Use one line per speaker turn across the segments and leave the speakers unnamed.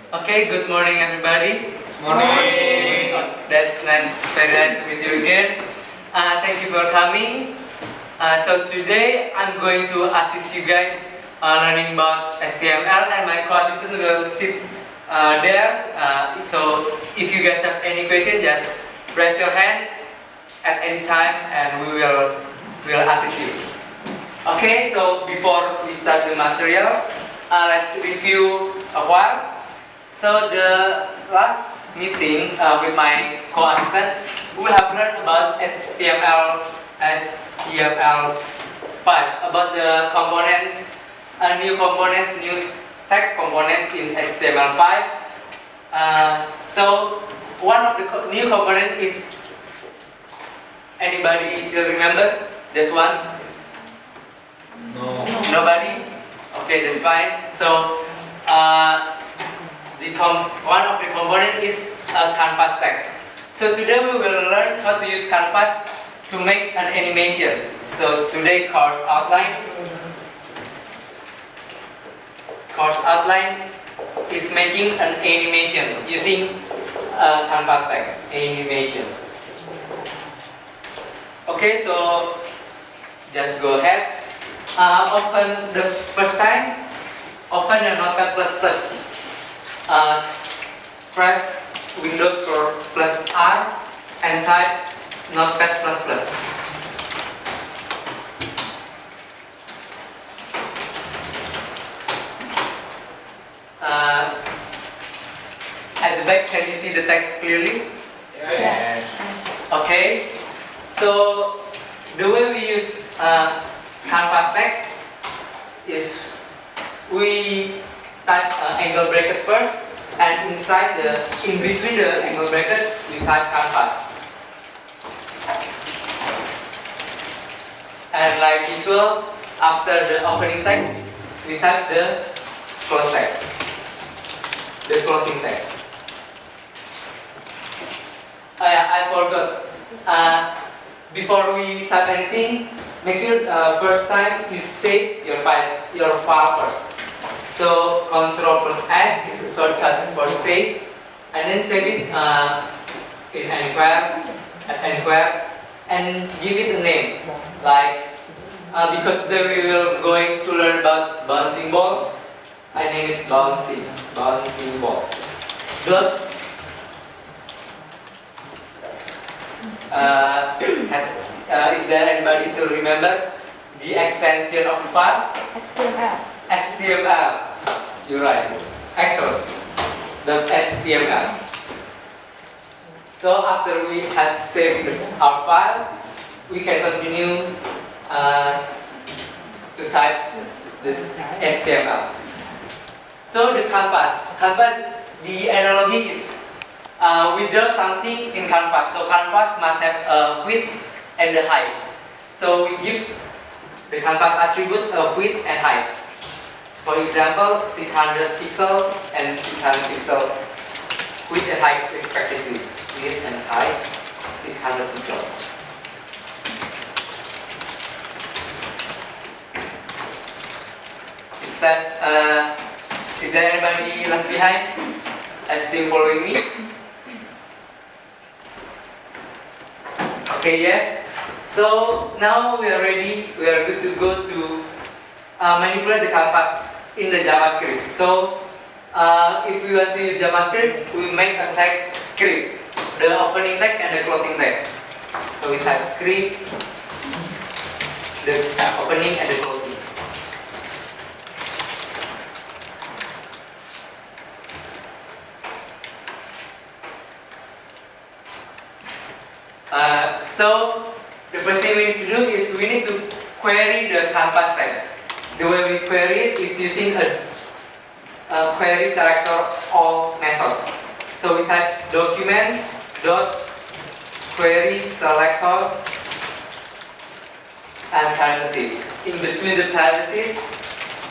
Okay, good morning everybody.
Morning.
That's nice, very nice to meet you again. Thank you for coming. So today I'm going to assist you guys learning about HTML, and my co-assistant will sit there. So if you guys have any question, just raise your hand at any time and we will assist you. Okay, so before we start the material, let's review a while. So the last meeting with my co-assistant, we have learned about HTML5, about the components, new tag components in HTML5. So one of the new component is, anybody still remember this one?
No.
Nobody? Okay, that's fine. So one of the component is a canvas tag. So today we will learn how to use canvas to make an animation. So today course outline is making an animation using a canvas tag animation. Okay, so just go ahead. Open the first time. Open the Notepad++. Press Windows plus R and type Notepad++. At the back, can you see the text clearly?
Yes.
Okay. So the way we use canvas tag is we type angle bracket first, and in between the angle brackets we type canvas. And like usual, after the opening tag, we type the close tag, the closing tag. I forgot. Before we type anything, make sure first time you save your file first. So Ctrl+S is a shortcut for save, and then save it in anywhere, and give it a name. Like because today we will going to learn about bouncing ball, I name it bouncing ball. Dot. Is there anybody still remember the extension of the file? HTML. You're right. Excellent. The HTML. So after we have saved our file, we can continue to type this HTML. So the canvas, the analogy is we draw something in canvas. So canvas must have a width and a height. So we give the canvas attribute a width and height. For example, 600 pixel and 600 pixel, width and height respectively. Width and height, 600 pixel. Is there anybody left behind? Still following me? Okay, yes. So now we are ready. We are good to go to manipulate the canvas in the JavaScript. So if we want to use JavaScript, we make a tag script, the opening tag and the closing tag. So we type script, the opening and the closing. So the first thing we need to do is we need to query the canvas tag. The way we query it is using a query selector all method. So we type document dot query selector and parentheses. In between the parentheses,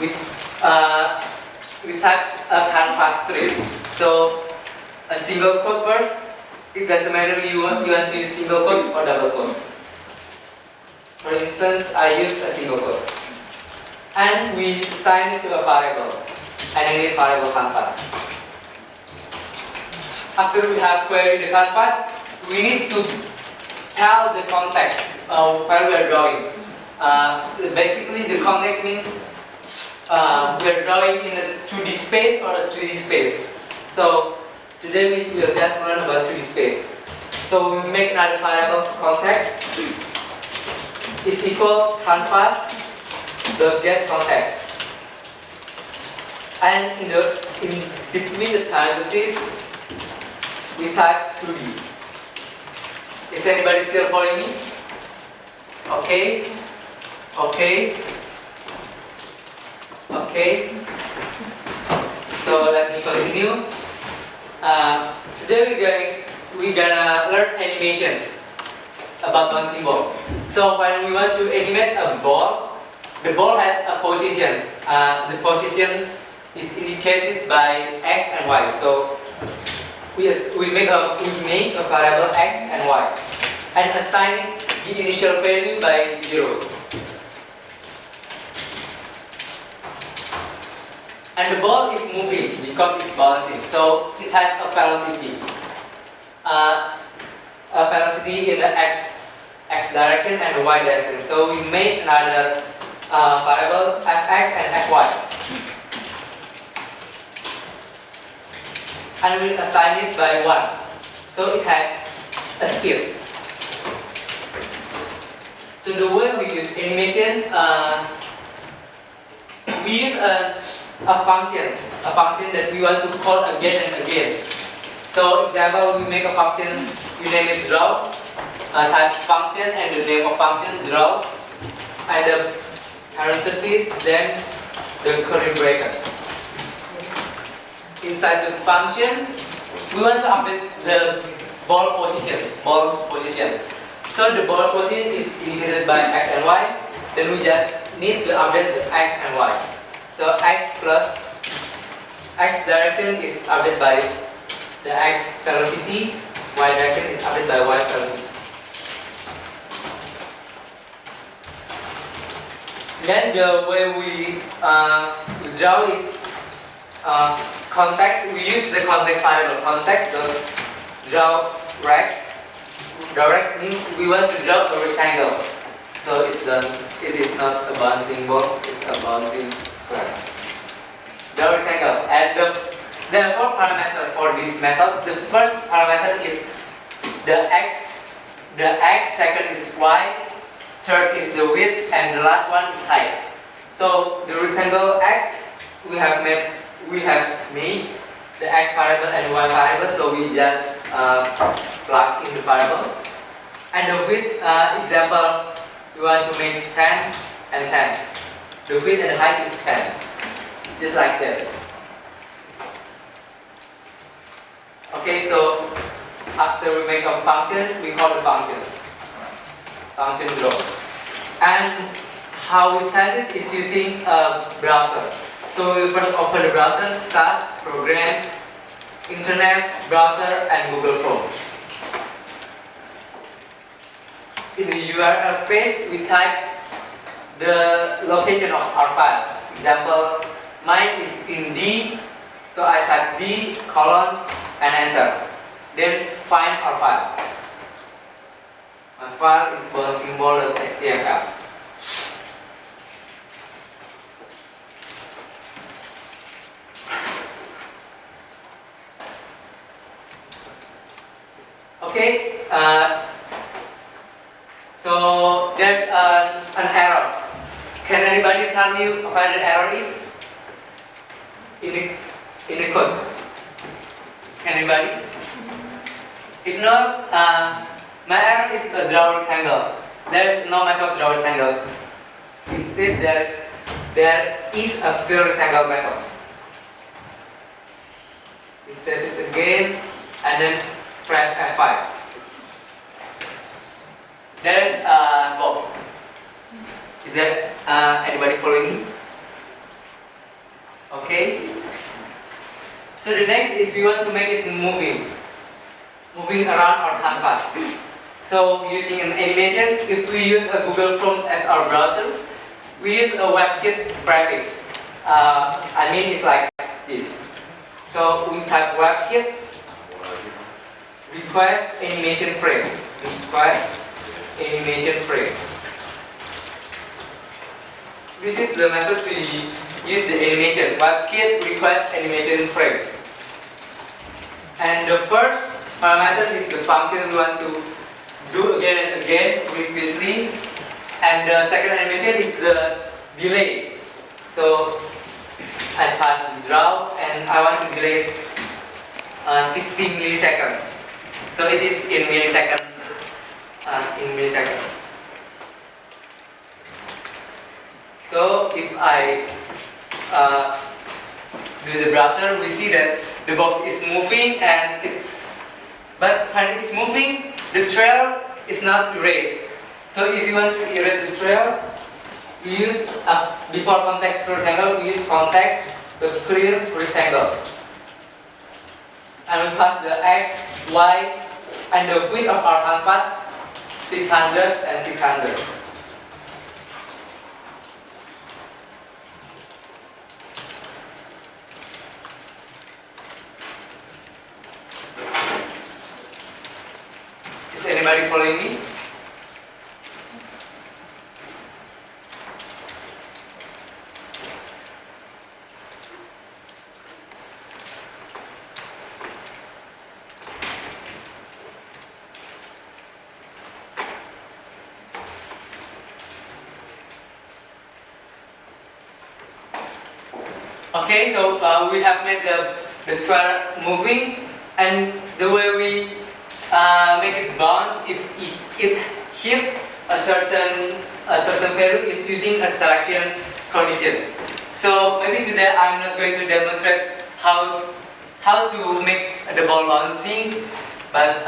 we type a canvas string. So a single quote first. It doesn't matter you want to use single quote or double quote. For instance, I use a single quote. And we assign it to a variable. And I need variable canvas. after we have queried the canvas, we need to tell the context of where we are drawing. Basically, the context means we are drawing in a 2D space or a 3D space. So today we will just learn about 2D space. So we make another variable context is equal canvas dot get context. And in between the parentheses, we type 2D. Is anybody still following me? Okay. Okay. Okay. So let me continue. Today we're gonna learn animation about bouncing ball. So when we want to animate a ball, the ball has a position. The position is indicated by x and y. So we make a variable x and y and assign the initial value by 0. And the ball is moving because it's bouncing. So it has a velocity. A velocity in the x direction and the y direction. So we made another variable fx and fy. And we assign it by 1. So it has a speed. So the way we use animation, we use a function that we want to call again and again. So example, we make a function, we name it draw, type function and the name of function draw, and the parentheses, then the curly brackets. Inside the function, we want to update the ball's position. So the ball position is indicated by x and y. Then we just need to update the x and y. So x direction is updated by the x velocity, y direction is updated by y velocity. Then the way we draw is context. We use the context variable. Context the draw rect. Direct means we want to draw a rectangle. So it is not a bouncing ball, it's a bouncing square. Draw rectangle. And there are 4 parameters for this method. The first parameter is the x, second is y, third is the width, and the last one is height. So the rectangle x, we have made the x variable and y variable, so we just plug in the variable. And the width, example, we want to make 10 and 10. The width and the height is 10, just like that. Okay, so after we make a function, we call the function draw. And how we test it is using a browser. So we first open the browser, start, programs, internet, browser, and Google Chrome. In the URL space, we type the location of our file. Example, mine is in D, so I type D, colon, and enter. Then find our file. My file is bouncing-ball.html. Okay, so there's an error. Can anybody tell me where the error is in the code? Anybody? If not, my error is a draw rectangle. There is no method draw rectangle. Instead, there is a fill rectangle method. We set it again and then press F5. There is a box. Is there anybody following me? Okay. So the next is we want to make it moving around our canvas. So using an animation, if we use a Google Chrome as our browser, we use a WebKit prefix. I mean it's like this. So we type WebKit request animation frame. Request animation frame. This is the method to use the animation. WebKit request animation frame. And the first parameter is the function we want to do again and again repeatedly. And the second animation is the delay. So I pass the draw and I want to delay it 60 milliseconds. So it is in milliseconds. So if I do the browser, we see that the box is moving and but when it's moving, the trail is not erased. So if you want to erase the trail, we use before context rectangle, we use context the clear rectangle. And we pass the x, y, and the width of our canvas 600 and 600. Is anybody following me? Okay, so we have made the square moving, and the way we make it bounce, if it hit a certain value, is using a selection condition. So maybe today I'm not going to demonstrate how to make the ball bouncing, but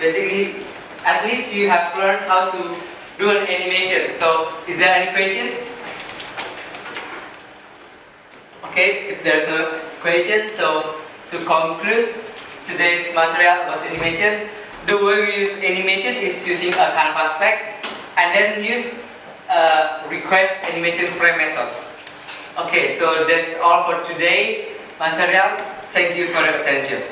basically at least you have learned how to do an animation. So is there any question? Okay, if there's no question, so to conclude today's material about animation, the way we use animation is using a canvas tag and then use request animation frame method. Okay, so that's all for today material. Thank you for your attention.